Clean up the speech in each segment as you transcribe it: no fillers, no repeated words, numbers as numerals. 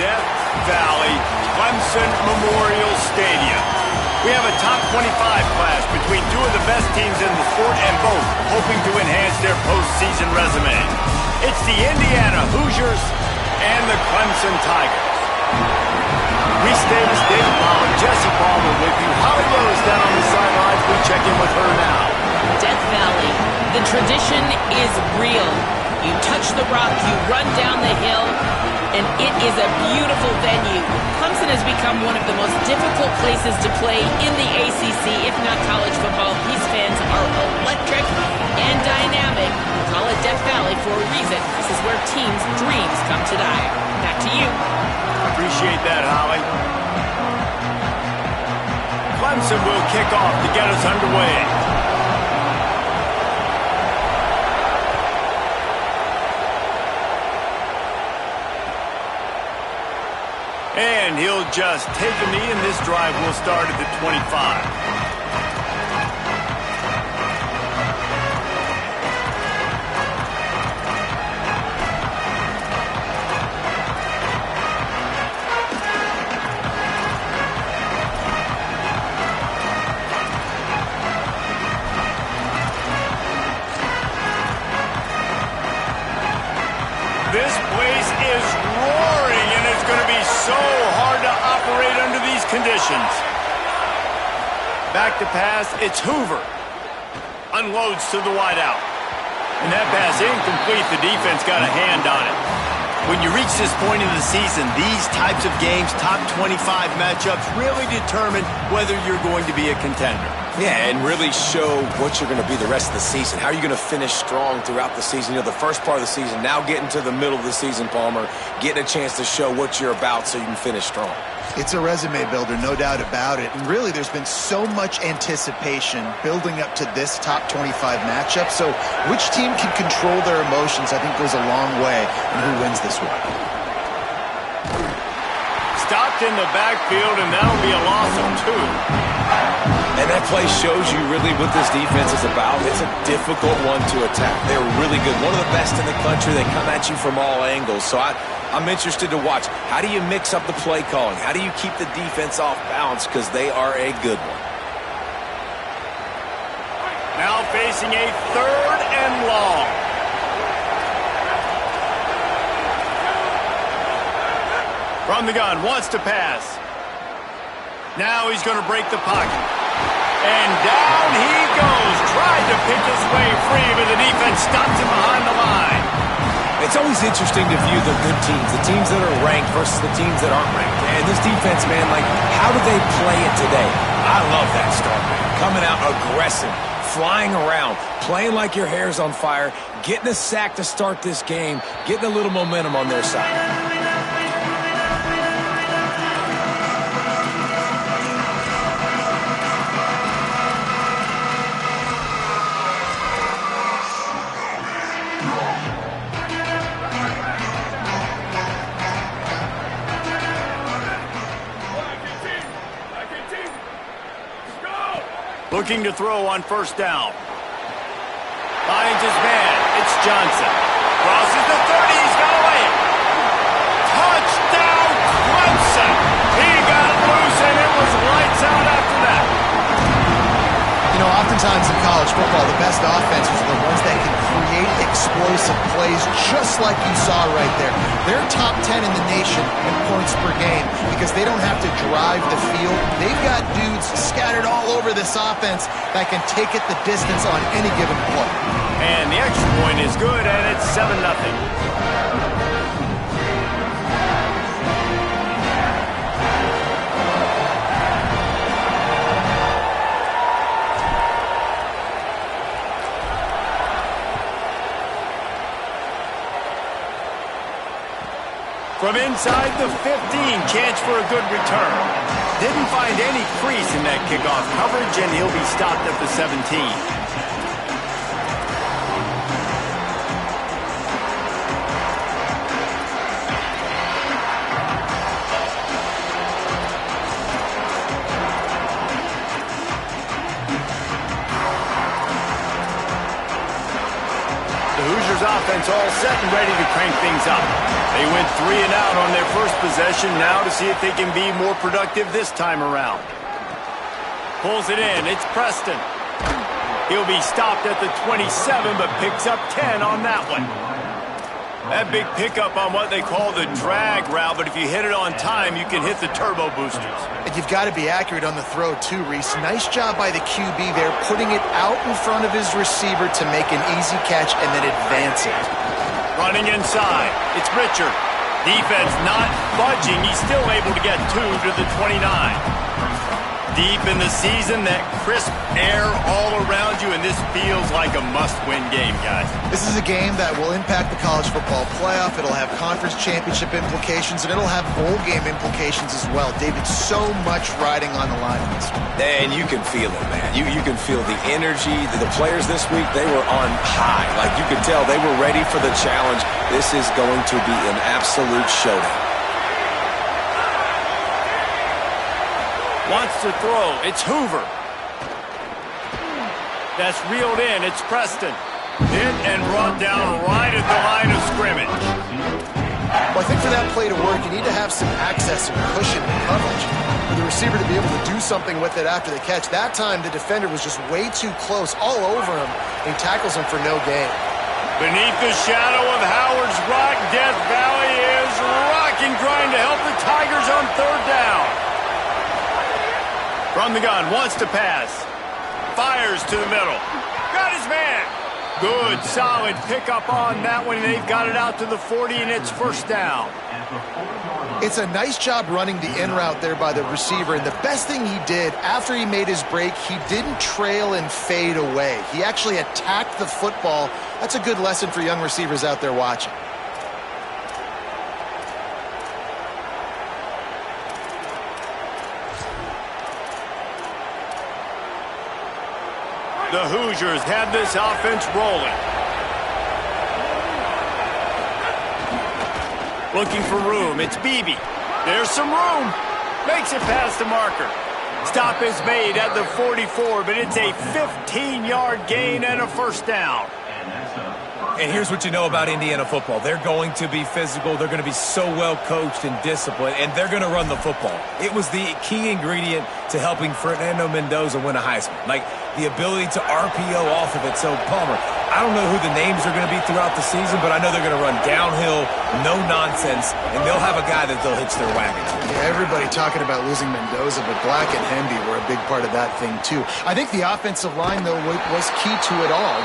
Death Valley Clemson Memorial Stadium. We have a top 25 class between two of the best teams in the sport and both hoping to enhance their postseason resume. It's the Indiana Hoosiers and the Clemson Tigers. We stay with David Palmer, Jesse Palmer with you. Holly Rose down on the sidelines. We check in with her now. Death Valley, the tradition is real. You touch the rock, you run down the hill, and it is a beautiful venue. Clemson has become one of the most difficult places to play in the ACC, if not college football. These fans are electric and dynamic. Call it Death Valley for a reason. This is where teams' dreams come to die. Back to you. Appreciate that, Holly. Clemson will kick off to get us underway. And he'll just take a knee, and this drive will start at the 25. This place is roaring, and it's going to be so hard to operate under these conditions. Back to pass, it's Hoover. Unloads to the wideout. And that pass incomplete. The defense got a hand on it. When you reach this point in the season, these types of games, top 25 matchups, really determine whether you're going to be a contender. Yeah, and really show what you're going to be the rest of the season. How are you going to finish strong throughout the season? You know, the first part of the season, now getting to the middle of the season, Palmer, getting a chance to show what you're about so you can finish strong. It's a resume builder, no doubt about it. And really, there's been so much anticipation building up to this top 25 matchup. So which team can control their emotions, I think, goes a long way in who wins this one. Stopped in the backfield, and that'll be a loss of 2. And that play shows you really what this defense is about. It's a difficult one to attack. They're really good. One of the best in the country. They come at you from all angles. So I'm interested to watch. How do you mix up the play calling? How do you keep the defense off balance? Because they are a good one. Now facing a 3rd and long. From the gun, wants to pass. Now he's going to break the pocket. And down he goes. Tried to pick his way free, but the defense stops him behind the line. It's always interesting to view the good teams, the teams that are ranked versus the teams that aren't ranked. And this defense, man, like, how do they play it today? I love that start, man. Coming out aggressive, flying around, playing like your hair's on fire, getting a sack to start this game, getting a little momentum on their side. Looking to throw on 1st down. Finds his man. It's Johnson. Crosses the 30. He's got away. Touchdown, Clemson. He got loose, and it was lights out after that. You know, oftentimes in college football, the best offenses are the ones that can create explosive plays just like you saw right there. They're top 10 in the nation in points per game because they don't have to drive the field. They've got dudes scattered all over this offense that can take it the distance on any given play. And the extra point is good, and it's 7-0. From inside the 15, chance for a good return. Didn't find any crease in that kickoff coverage, and he'll be stopped at the 17. The Hoosiers offense defense all set and ready to crank things up. They went 3 and out on their first possession, now to see if they can be more productive this time around. Pulls it in. It's Preston. He'll be stopped at the 27, but picks up 10 on that one. That big pickup on what they call the drag route, but if you hit it on time, you can hit the turbo boosters. And you've got to be accurate on the throw, too, Reese. Nice job by the QB there, putting it out in front of his receiver to make an easy catch and then advance it. Running inside. It's Richard. Defense not budging. He's still able to get 2 to the 29. Deep in the season, that crisp air all around you, and this feels like a must-win game, guys. This is a game that will impact the college football playoff. It'll have conference championship implications, and it'll have bowl game implications as well. David, so much riding on the line in this one. And you can feel it, man. You can feel the energy. The players this week, they were on high. Like, you could tell they were ready for the challenge. This is going to be an absolute showdown. Wants to throw. It's Hoover. That's reeled in. It's Preston. Hit and brought down right at the line of scrimmage. Well, I think for that play to work, you need to have some access and cushion and coverage for the receiver to be able to do something with it after the catch. That time, the defender was just way too close, all over him, and he tackles him for no gain. Beneath the shadow of Howard's Rock, Death Valley is rocking, trying to help the Tigers on 3rd down. From the gun, wants to pass. Fires to the middle. Got his man. Good, solid pickup on that one. They've got it out to the 40, and it's 1st down. It's a nice job running the in route there by the receiver, and the best thing he did after he made his break, he didn't trail and fade away. He actually attacked the football. That's a good lesson for young receivers out there watching. The Hoosiers have this offense rolling. Looking for room. It's Beebe. There's some room. Makes it past the marker. Stop is made at the 44, but it's a 15-yard gain and a 1st down. And here's what you know about Indiana football. They're going to be physical. They're going to be so well coached and disciplined, and they're going to run the football. It was the key ingredient to helping Fernando Mendoza win a Heisman. Like, the ability to RPO off of it. So, Palmer, I don't know who the names are going to be throughout the season, but I know they're going to run downhill, no nonsense, and they'll have a guy that they'll hitch their wagon to. Yeah, everybody talking about losing Mendoza, but Black and Hemby were a big part of that thing, too. I think the offensive line, though, was key to it all.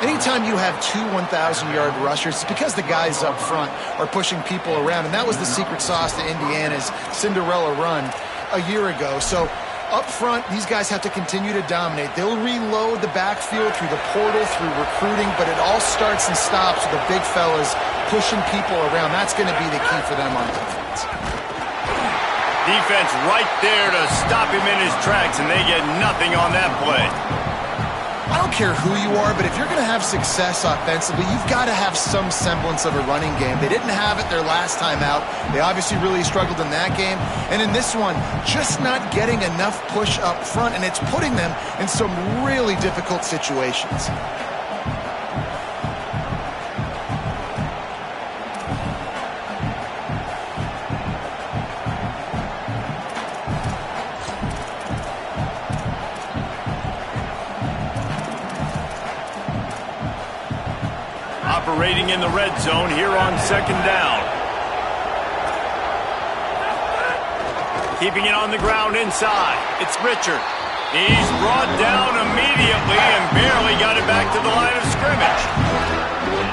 Anytime you have 2 1,000-yard rushers, it's because the guys up front are pushing people around, and that was the secret sauce to Indiana's Cinderella run a year ago. So up front, these guys have to continue to dominate. They'll reload the backfield through the portal, through recruiting, but it all starts and stops with the big fellas pushing people around. That's going to be the key for them on defense. Defense right there to stop him in his tracks, and they get nothing on that play. I don't care who you are, but if you're going to have success offensively, you've got to have some semblance of a running game. They didn't have it their last time out. They obviously really struggled in that game. And in this one, just not getting enough push up front, and it's putting them in some really difficult situations. Operating in the red zone here on 2nd down. Keeping it on the ground inside. It's Richard. He's brought down immediately and barely got it back to the line of scrimmage.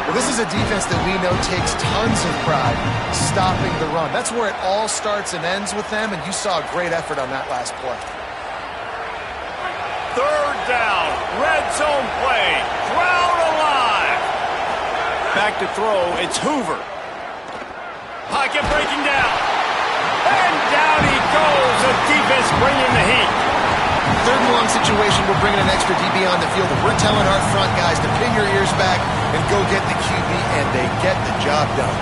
Well, this is a defense that we know takes tons of pride stopping the run. That's where it all starts and ends with them, and you saw a great effort on that last play. 3rd down. Red zone play. Crowd alive. Back to throw, it's Hoover. Pocket breaking down. And down he goes. The defense bringing the heat. 3rd and long situation, we're bringing an extra DB on the field. If we're telling our front guys to pin your ears back and go get the QB, and they get the job done.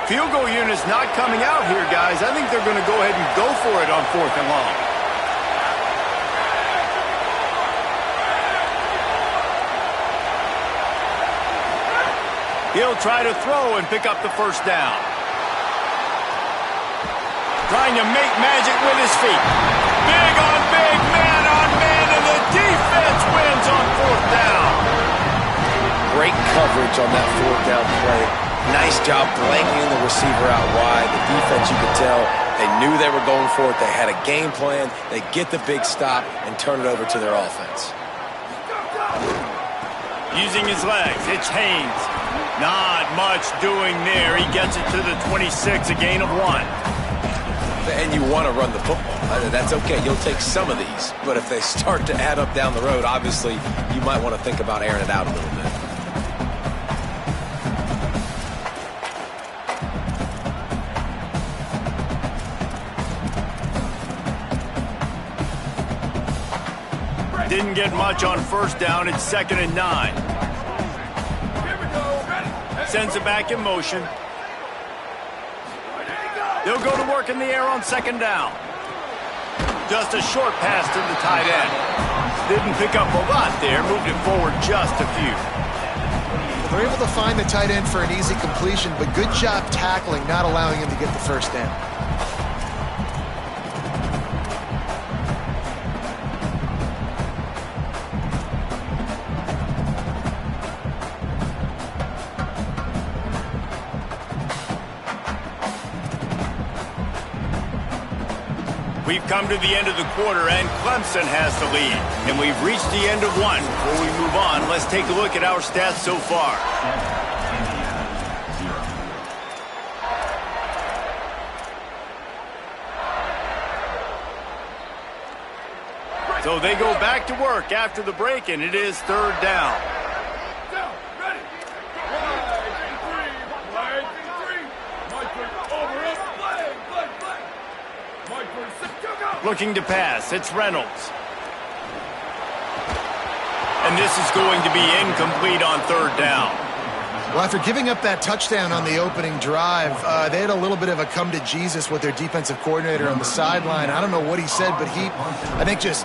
Field goal unit's not coming out here, guys. I think they're going to go ahead and go for it on 4th and long. He'll try to throw and pick up the first down. Trying to make magic with his feet. Big on big, man on man, and the defense wins on 4th down. Great coverage on that 4th down play. Nice job blanketing the receiver out wide. The defense, you could tell, they knew they were going for it. They had a game plan. They get the big stop and turn it over to their offense. Using his legs, it's Haynes. Not much doing there. He gets it to the 26, a gain of 1. And you want to run the football. That's okay. You'll take some of these. But if they start to add up down the road, obviously, you might want to think about airing it out a little bit. Didn't get much on 1st down. It's 2nd and 9. Sends it back in motion. They'll go to work in the air on 2nd down. Just a short pass to the tight end. Didn't pick up a lot there. Moved it forward just a few. They're able to find the tight end for an easy completion, but good job tackling, not allowing him to get the first down. We've come to the end of the quarter, and Clemson has the lead. And we've reached the end of one. Before we move on, let's take a look at our stats so far. So they go back to work after the break, and it is 3rd down. Looking to pass. It's Reynolds. And this is going to be incomplete on 3rd down. Well, after giving up that touchdown on the opening drive, they had a little bit of a come to Jesus with their defensive coordinator on the sideline. I don't know what he said, but he, I think, just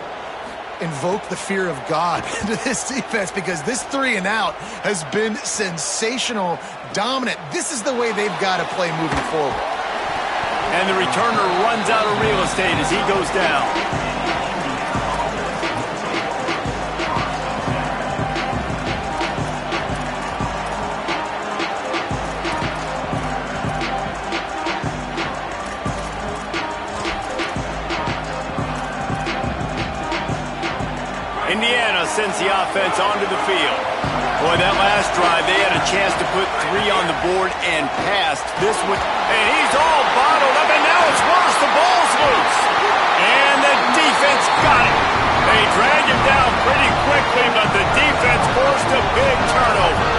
invoked the fear of God into this defense, because this 3 and out has been sensational, dominant. This is the way they've got to play moving forward. And the returner runs out of real estate as he goes down. Indiana sends the offense onto the field. Boy, that last drive, they had a chance to put 3 on the board and passed. This one, and he's all bottled up, and now it's worse. The ball's loose. And the defense got it. They drag him down pretty quickly, but the defense forced a big turnover.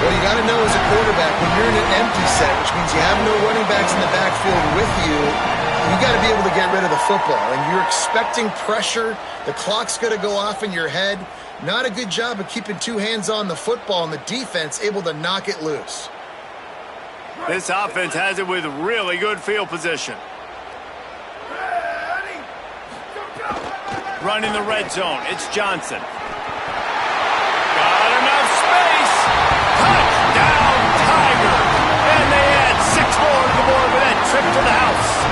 Well, you got to know as a quarterback, when you're in an empty set, which means you have no running backs in the backfield with you, you got to be able to get rid of the football. And you're expecting pressure. The clock's going to go off in your head. Not a good job of keeping 2 hands on the football, and the defense able to knock it loose. This offense has it with really good field position. Running the red zone. It's Johnson. Got enough space. Touchdown, Tigers. And they add 6 more to the board with that trip to the house.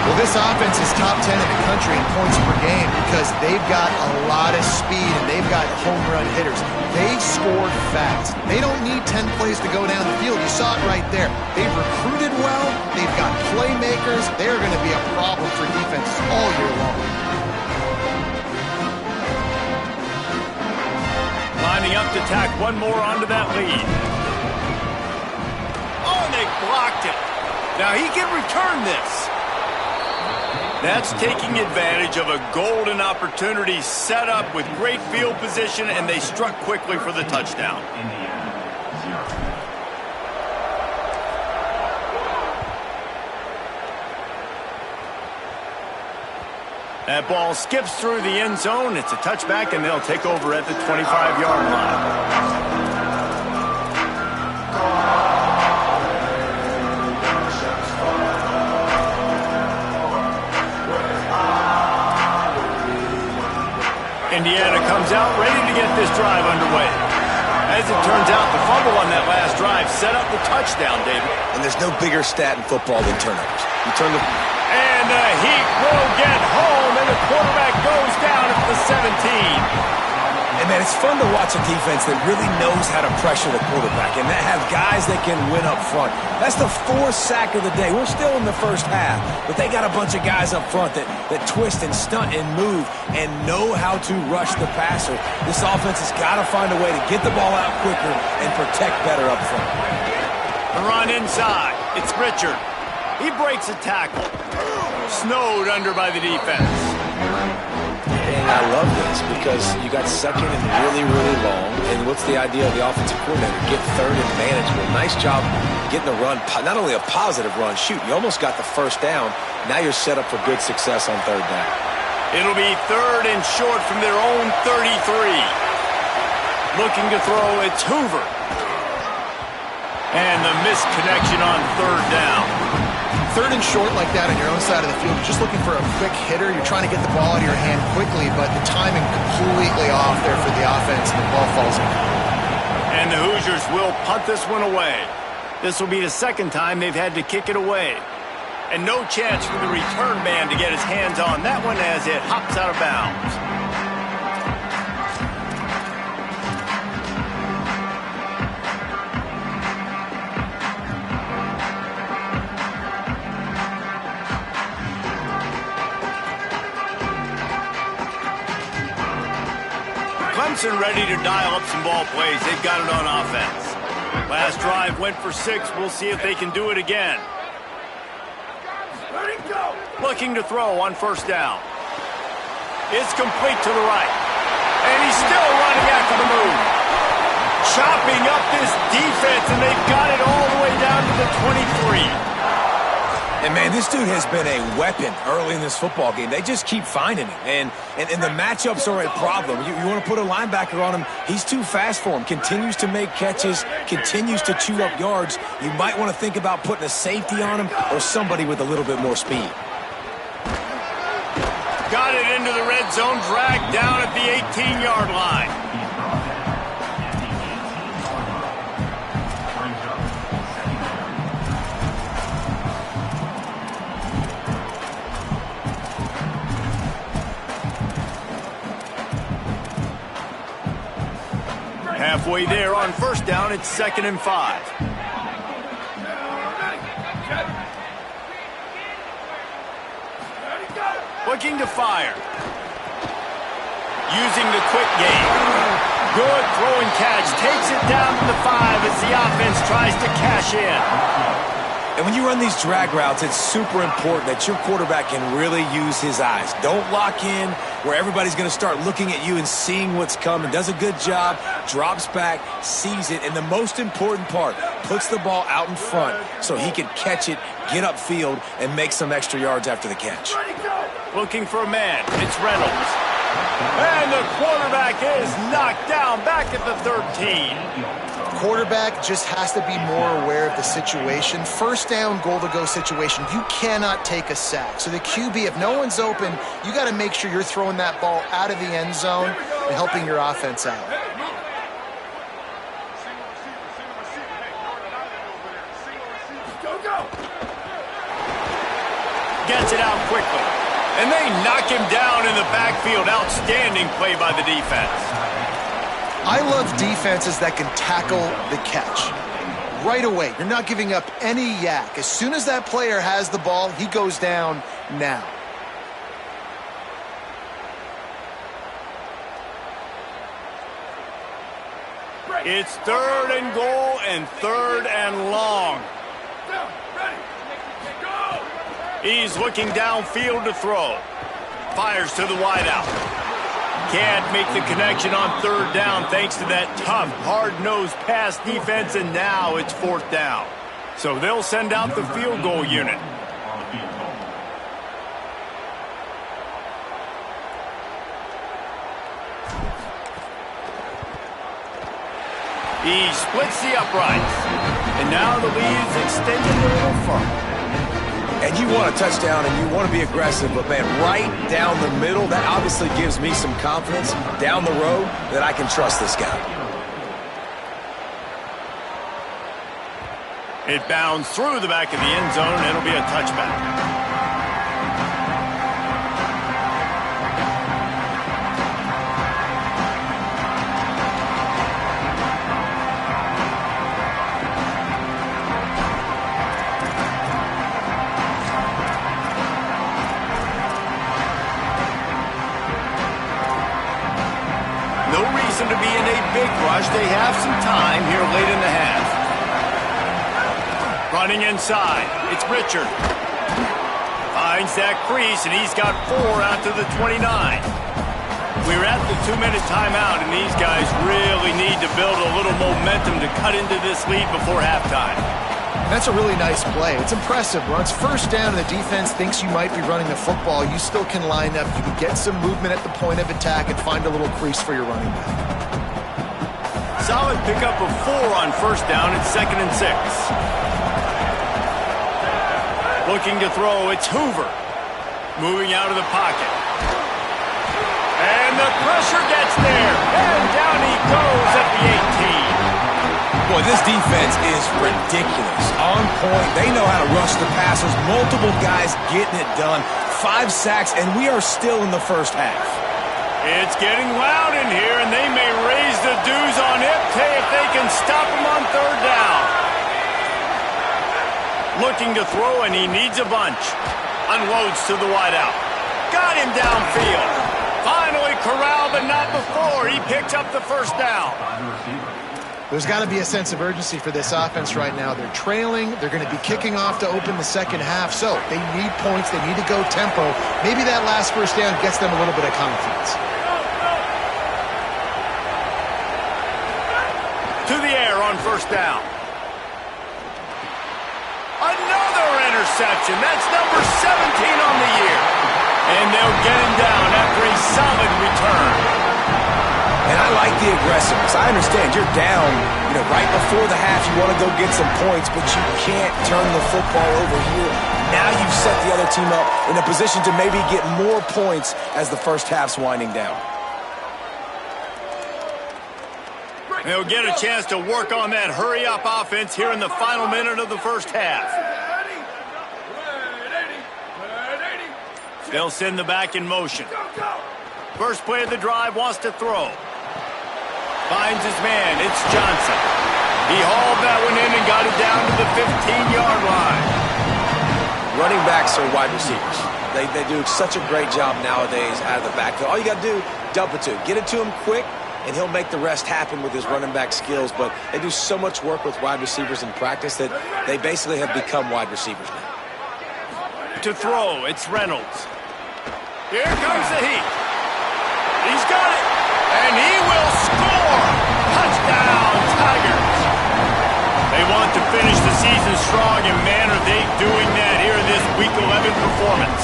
Well, this offense is top 10 in the country in points per game because they've got a lot of speed and they've got home run hitters. They score fast. They don't need 10 plays to go down the field. You saw it right there. They've recruited well. They've got playmakers. They're going to be a problem for defenses all year long. Lining up to tack one more onto that lead. Oh, and they blocked it. Now he can return this. That's taking advantage of a golden opportunity set up with great field position, and they struck quickly for the touchdown. That ball skips through the end zone. It's a touchback, and they'll take over at the 25-yard line. Indiana comes out ready to get this drive underway. As it turns out, the fumble on that last drive set up the touchdown, David. And there's no bigger stat in football than turnovers. You turn the... And the Heat will get home, and the quarterback goes down at the 17. And, man, it's fun to watch a defense that really knows how to pressure the quarterback and that have guys that can win up front. That's the fourth sack of the day. We're still in the first half, but they got a bunch of guys up front that twist and stunt and move and know how to rush the passer. This offense has got to find a way to get the ball out quicker and protect better up front. The run inside. It's Richard. He breaks a tackle. Snowed under by the defense. And I love this because you got second and really, really long. And what's the idea of the offensive coordinator? Get third and manageable. Nice job getting the run, not only a positive run, shoot, you almost got the first down. Now you're set up for good success on third down. It'll be third and short from their own 33. Looking to throw, it's Hoover. And the missed connection on third down. Third and short like that on your own side of the field, you're just looking for a quick hitter. You're trying to get the ball out of your hand quickly, but the timing completely off there for the offense, and the ball falls in. And the Hoosiers will punt this one away. This will be the second time they've had to kick it away. And no chance for the return man to get his hands on that one as it hops out of bounds. Clemson ready to dial up some ball plays. They've got it on offense. Last drive went for 6. We'll see if they can do it again. Looking to throw on first down. It's complete to the right. And he's still running after the move. Chopping up this defense, and they've got it all the way down to the 23. And, man, this dude has been a weapon early in this football game. They just keep finding him. And the matchups are a problem. You want to put a linebacker on him, he's too fast for him. Continues to make catches, continues to chew up yards. You might want to think about putting a safety on him or somebody with a little bit more speed. Got it into the red zone, dragged down at the 18-yard line. Halfway there on first down, it's 2nd and 5. Looking to fire. Using the quick game. Good throw and catch. Takes it down to the 5 as the offense tries to cash in. And when you run these drag routes, it's super important that your quarterback can really use his eyes. Don't lock in where everybody's going to start looking at you and seeing what's coming. Does a good job, drops back, sees it, and the most important part, puts the ball out in front so he can catch it, get upfield, and make some extra yards after the catch. Looking for a man. It's Reynolds. And the quarterback is knocked down back at the 13. Quarterback just has to be more aware of the situation. First down, goal-to-go situation. You cannot take a sack. So the QB, if no one's open, you got to make sure you're throwing that ball out of the end zone and helping your offense out. Gets it out quickly. And they knock him down in the backfield. Outstanding play by the defense. I love defenses that can tackle the catch. Right away, you're not giving up any yak. As soon as that player has the ball, he goes down now. It's 3rd and goal and 3rd and long. He's looking downfield to throw. Fires to the wideout. Can't make the connection on 3rd down thanks to that tough, hard-nosed pass defense, and now it's 4th down. So they'll send out the field goal unit. He splits the uprights. And now the lead is extended a little further. And you want a touchdown and you want to be aggressive, but, man, right down the middle, that obviously gives me some confidence down the road that I can trust this guy. It bounds through the back of the end zone, and it'll be a touchback. No reason to be in a big rush. They have some time here late in the half. Running inside, it's Richard. Finds that crease, and he's got 4 out to the 29. We're at the 2-minute timeout, and these guys really need to build a little momentum to cut into this lead before halftime. That's a really nice play. It's impressive. When it's first down and the defense thinks you might be running the football, you still can line up. You can get some movement at the point of attack and find a little crease for your running back. Solid pickup of 4 on first down. It's 2nd and 6. Looking to throw, it's Hoover. Moving out of the pocket. And the pressure gets there. And down he goes at the 18. Boy, this defense is ridiculous. On point. They know how to rush the passers. Multiple guys getting it done. 5 sacks, and we are still in the first half. It's getting loud in here, and they may raise the dues on Ipte if they can stop him on 3rd down. Looking to throw, and he needs a bunch. Unloads to the wideout. Got him downfield. Finally corralled, but not before. He picks up the first down. There's got to be a sense of urgency for this offense right now. They're trailing. They're going to be kicking off to open the second half. So they need points. They need to go tempo. Maybe that last first down gets them a little bit of confidence. To the air on first down. Another interception. That's number 17 on the year. And they'll get him down after a solid return. And I like the aggressiveness. I understand you're down, right before the half. You want to go get some points, but you can't turn the football over here. Now you've set the other team up in a position to maybe get more points as the first half's winding down. They'll get a chance to work on that hurry-up offense here in the final minute of the first half. They'll send the back in motion. First play of the drive, wants to throw. Finds his man, it's Johnson. He hauled that one in and got it down to the 15-yard line. Running backs are wide receivers. They do such a great job nowadays out of the backfield. All you got to do, dump it to him. Get it to him quick, and he'll make the rest happen with his running back skills. But they do so much work with wide receivers in practice that they basically have become wide receivers now. To throw, it's Reynolds. Here comes the heat. He's got it, and he will score. Touchdown, Tigers. They want to finish the season strong, and man, are they doing that here in this Week 11 performance.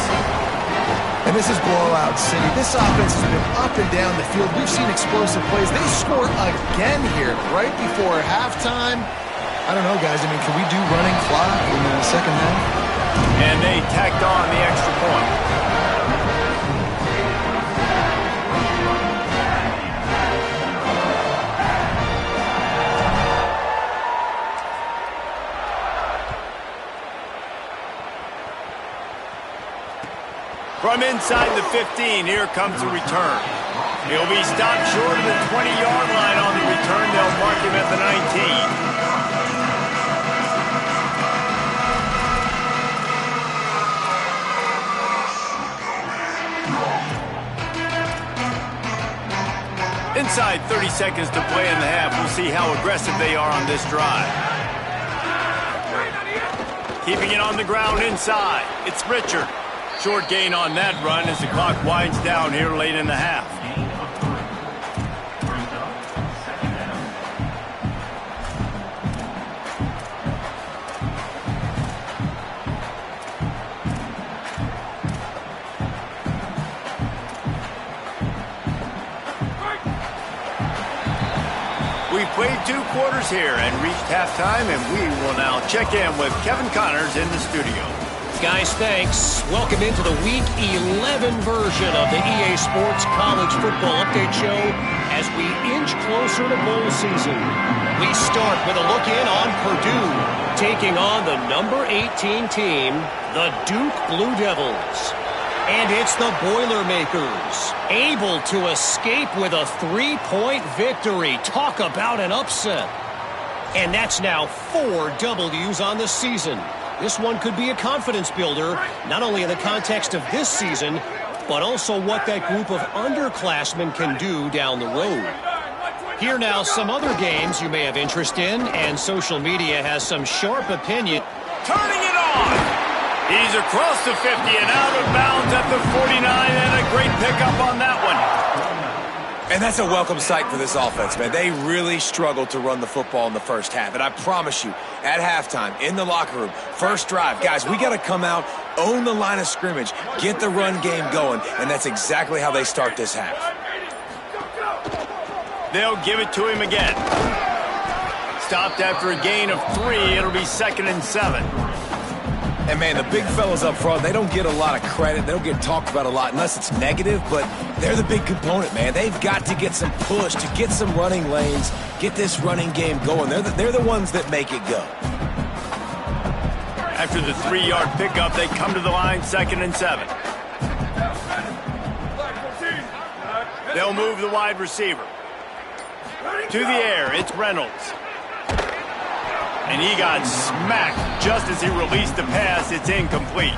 And this is blowout city. This offense has been up and down the field. We've seen explosive plays. They score again here right before halftime. I don't know, guys. I mean, can we do running clock in the second half? And they tacked on the extra point. From inside the 15, here comes the return. He'll be stopped short of the 20-yard line on the return. They'll mark him at the 19. Inside 30 seconds to play in the half. We'll see how aggressive they are on this drive. Keeping it on the ground inside. It's Richard. Short gain on that run as the clock winds down here late in the half. We played 2 quarters here and reached halftime, and we will now check in with Kevin Connors in the studio. Guys, thanks. Welcome into the Week 11 version of the EA Sports College Football Update Show as we inch closer to bowl season. We start with a look in on Purdue, taking on the number 18 team, the Duke Blue Devils. And it's the Boilermakers, able to escape with a 3-point victory. Talk about an upset. And that's now 4 W's on the season. This one could be a confidence builder, not only in the context of this season, but also what that group of underclassmen can do down the road. Here now, some other games you may have interest in, and social media has some sharp opinion. Turning it on! He's across the 50 and out of bounds at the 49, and a great pickup on that one. And that's a welcome sight for this offense, man. They really struggled to run the football in the first half. And I promise you, at halftime, in the locker room, first drive, guys, we got to come out, own the line of scrimmage, get the run game going, and that's exactly how they start this half. They'll give it to him again. Stopped after a gain of 3. It'll be 2nd and 7. And, man, the big fellas up front, they don't get a lot of credit. They don't get talked about a lot unless it's negative, but they're the big component, man. They've got to get some push, to get some running lanes, get this running game going. They're the ones that make it go. After the 3-yard pickup, they come to the line, 2nd and 7. They'll move the wide receiver. To the air, it's Reynolds. And he got smacked just as he released the pass. It's incomplete.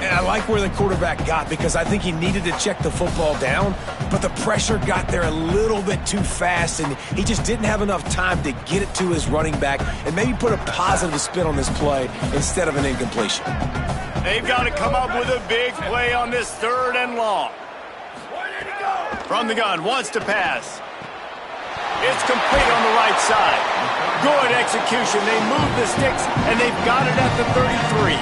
And I like where the quarterback got because I think he needed to check the football down, but the pressure got there a little bit too fast, and he just didn't have enough time to get it to his running back and maybe put a positive spin on this play instead of an incompletion. They've got to come up with a big play on this 3rd and long. From the gun, wants to pass. It's complete on the right side. Good execution. They move the sticks, and they've got it at the 33.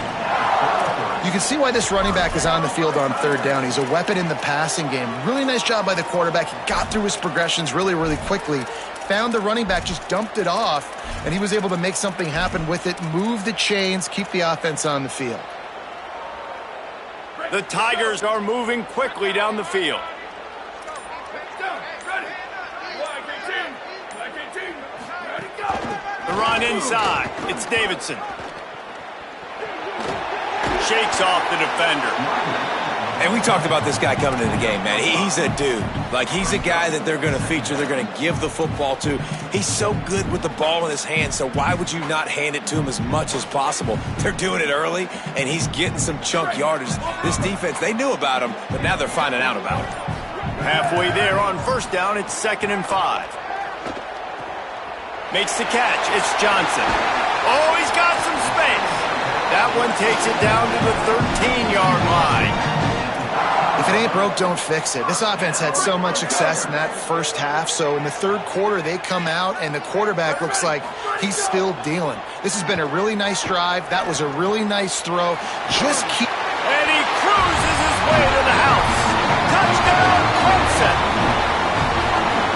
You can see why this running back is on the field on 3rd down. He's a weapon in the passing game. Really nice job by the quarterback. He got through his progressions really, really quickly. Found the running back, just dumped it off, and he was able to make something happen with it, move the chains, keep the offense on the field. The Tigers are moving quickly down the field. The run inside. It's Davidson. Shakes off the defender. And we talked about this guy coming into the game, man. He's a dude. Like, he's a guy that they're going to feature, they're going to give the football to. He's so good with the ball in his hand, so why would you not hand it to him as much as possible? They're doing it early, and he's getting some chunk yardage. This defense, they knew about him, but now they're finding out about him. Halfway there on 1st down, it's 2nd and 5. Makes the catch. It's Johnson. Oh, he's got some space. That one takes it down to the 13-yard line. If it ain't broke, don't fix it. This offense had so much success in that first half, so in the 3rd quarter, they come out, and the quarterback looks like he's still dealing. This has been a really nice drive. That was a really nice throw. Just keep... And he cruises his way to the house. Touchdown, Clemson.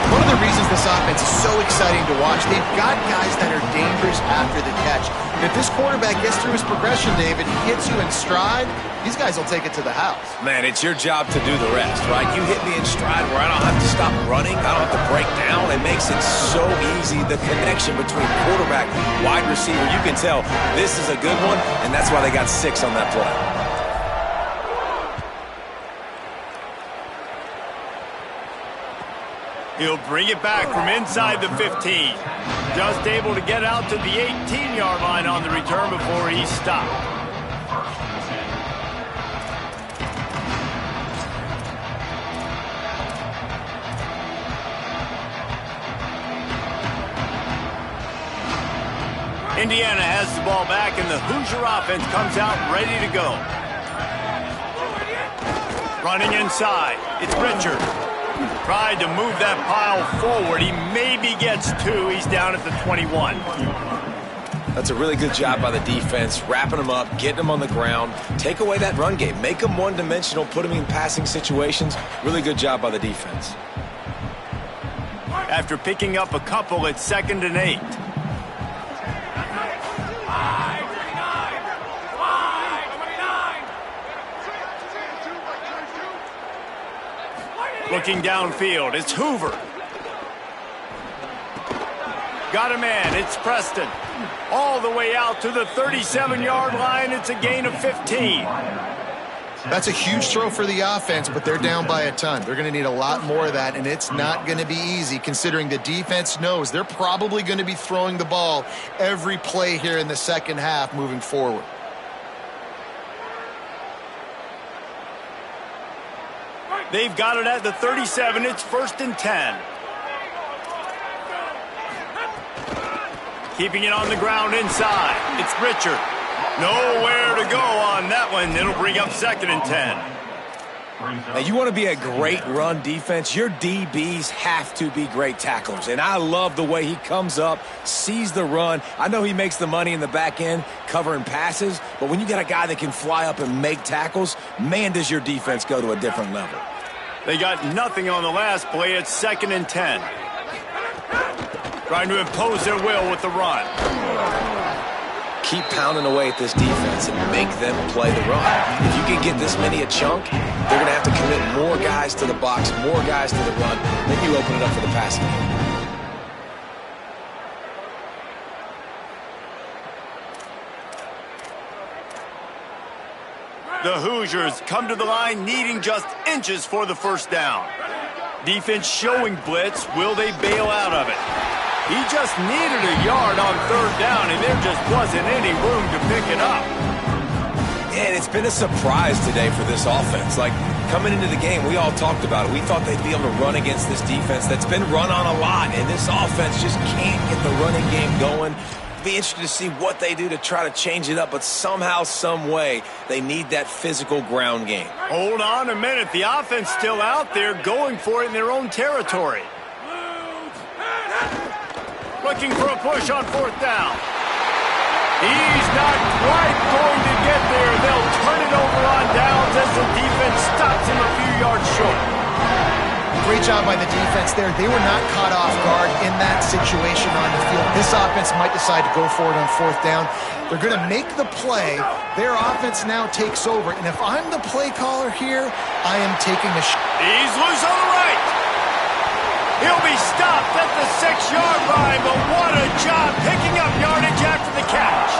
One of the reasons this offense is so exciting to watch, they've got guys that are dangerous after the catch. If this quarterback gets through his progression, David, he hits you in stride, these guys will take it to the house. Man, it's your job to do the rest, right? You hit me in stride where I don't have to stop running, I don't have to break down. It makes it so easy, the connection between quarterback, wide receiver. You can tell this is a good one, and that's why they got 6 on that play. He'll bring it back from inside the 15. Just able to get out to the 18-yard line on the return before he's stopped. Indiana has the ball back, and the Hoosier offense comes out ready to go. Running inside, it's Richard. Tried to move that pile forward. He maybe gets 2. He's down at the 21. That's a really good job by the defense, wrapping them up, getting them on the ground. Take away that run game. Make them one-dimensional, put them in passing situations. Really good job by the defense. After picking up a couple, it's 2nd and 8. Looking downfield, it's Hoover. Got a man, it's Preston. All the way out to the 37-yard line, it's a gain of 15. That's a huge throw for the offense, but they're down by a ton. They're going to need a lot more of that, and it's not going to be easy considering the defense knows they're probably going to be throwing the ball every play here in the second half moving forward. They've got it at the 37. It's 1st and 10. Keeping it on the ground inside. It's Richard. Nowhere to go on that one. It'll bring up 2nd and 10. Now, you want to be a great run defense, your DBs have to be great tacklers. And I love the way he comes up, sees the run. I know he makes the money in the back end covering passes, but when you got a guy that can fly up and make tackles, man, does your defense go to a different level. They got nothing on the last play. It's 2nd and 10. Trying to impose their will with the run. Keep pounding away at this defense and make them play the run. If you can get this many a chunk, they're going to have to commit more guys to the box, more guys to the run. Then you open it up for the passing game. The Hoosiers come to the line needing just inches for the 1st down. Defense showing blitz. Will they bail out of it? He just needed a yard on 3rd down, and there just wasn't any room to pick it up. And it's been a surprise today for this offense. Like, coming into the game, we all talked about it. We thought they'd be able to run against this defense that's been run on a lot, and this offense just can't get the running game going. Be interested to see what they do to try to change it up, but somehow, some way, they need that physical ground game. Hold on a minute. The offense still out there going for it in their own territory. Looking for a push on 4th down. He's not quite going to get there. They'll turn it over on downs as the defense stops him a few yards short. Great job by the defense there. They were not caught off guard in that situation on the field. This offense might decide to go for it on 4th down. They're going to make the play. Their offense now takes over. And if I'm the play caller here, I am taking a shot. He's loose on the right. He'll be stopped at the 6-yard line, but what a job picking up yardage after the catch.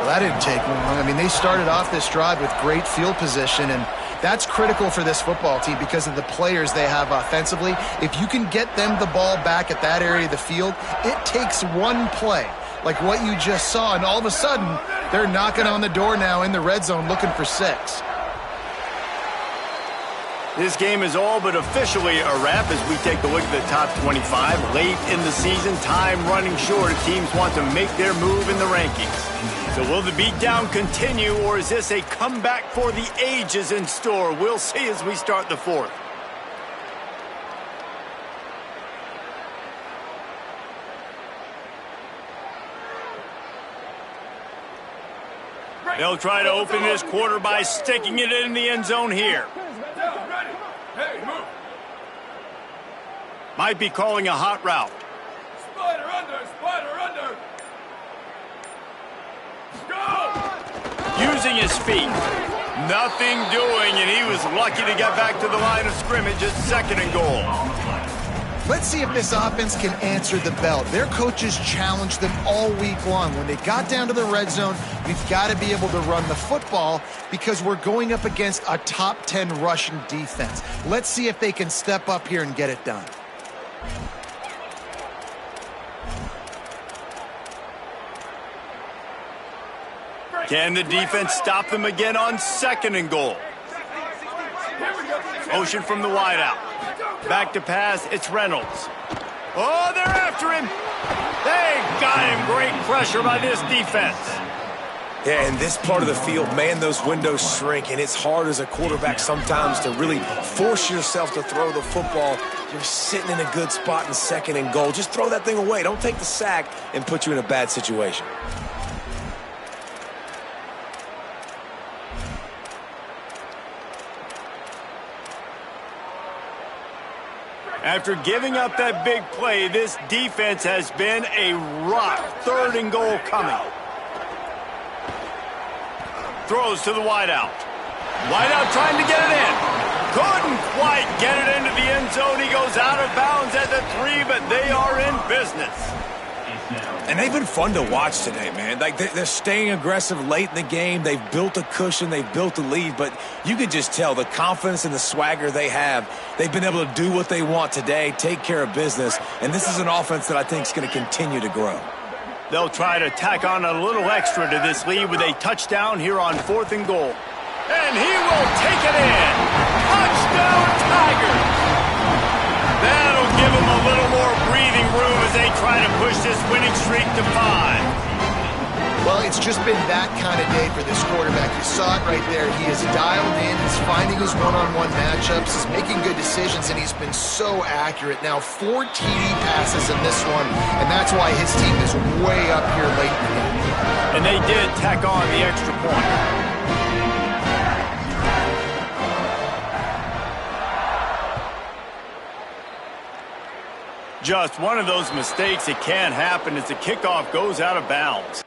Well, that didn't take long. I mean, they started off this drive with great field position, and that's critical for this football team because of the players they have offensively. If you can get them the ball back at that area of the field, it takes one play, like what you just saw, and all of a sudden, they're knocking on the door now in the red zone looking for 6. This game is all but officially a wrap as we take a look at the top 25. Late in the season, time running short. Teams want to make their move in the rankings. So will the beatdown continue, or is this a comeback for the ages in store? We'll see as we start the 4th. They'll try to open this quarter by sticking it in the end zone here. Might be calling a hot route. Spider under, spider under. Go! Using his feet. Nothing doing, and he was lucky to get back to the line of scrimmage at 2nd and goal. Let's see if this offense can answer the bell. Their coaches challenged them all week long. When they got down to the red zone, we've got to be able to run the football because we're going up against a top 10 rushing defense. Let's see if they can step up here and get it done. Can the defense stop them again on 2nd and goal? Motion from the wideout. Back to pass, it's Reynolds. Oh, they're after him. They got him. Great pressure by this defense. Yeah, in this part of the field, man, those windows shrink, and it's hard as a quarterback sometimes to really force yourself to throw the football. You're sitting in a good spot in 2nd and goal. Just throw that thing away. Don't take the sack and put you in a bad situation. After giving up that big play, this defense has been a rock. 3rd and goal coming. Throws to the wideout. Wideout trying to get it in. Couldn't quite get it into the end zone. He goes out of bounds at the 3, but they are in business. And they've been fun to watch today, man. Like, they're staying aggressive late in the game. They've built a cushion. They've built a lead. But you could just tell the confidence and the swagger they have. They've been able to do what they want today, take care of business. And this is an offense that I think is going to continue to grow. They'll try to tack on a little extra to this lead with a touchdown here on 4th and goal. And he will take it in. Touchdown, Tigers! That'll give them a little more breathing room as they try to push this winning streak to 5. Well, it's just been that kind of day for this quarterback. You saw it right there. He is dialed in. He's finding his one-on-one matchups. He's making good decisions, and he's been so accurate. Now, 4 TD passes in this one, and that's why his team is way up here late in the game. And they did tack on the extra point. Just one of those mistakes that can happen as the kickoff goes out of bounds.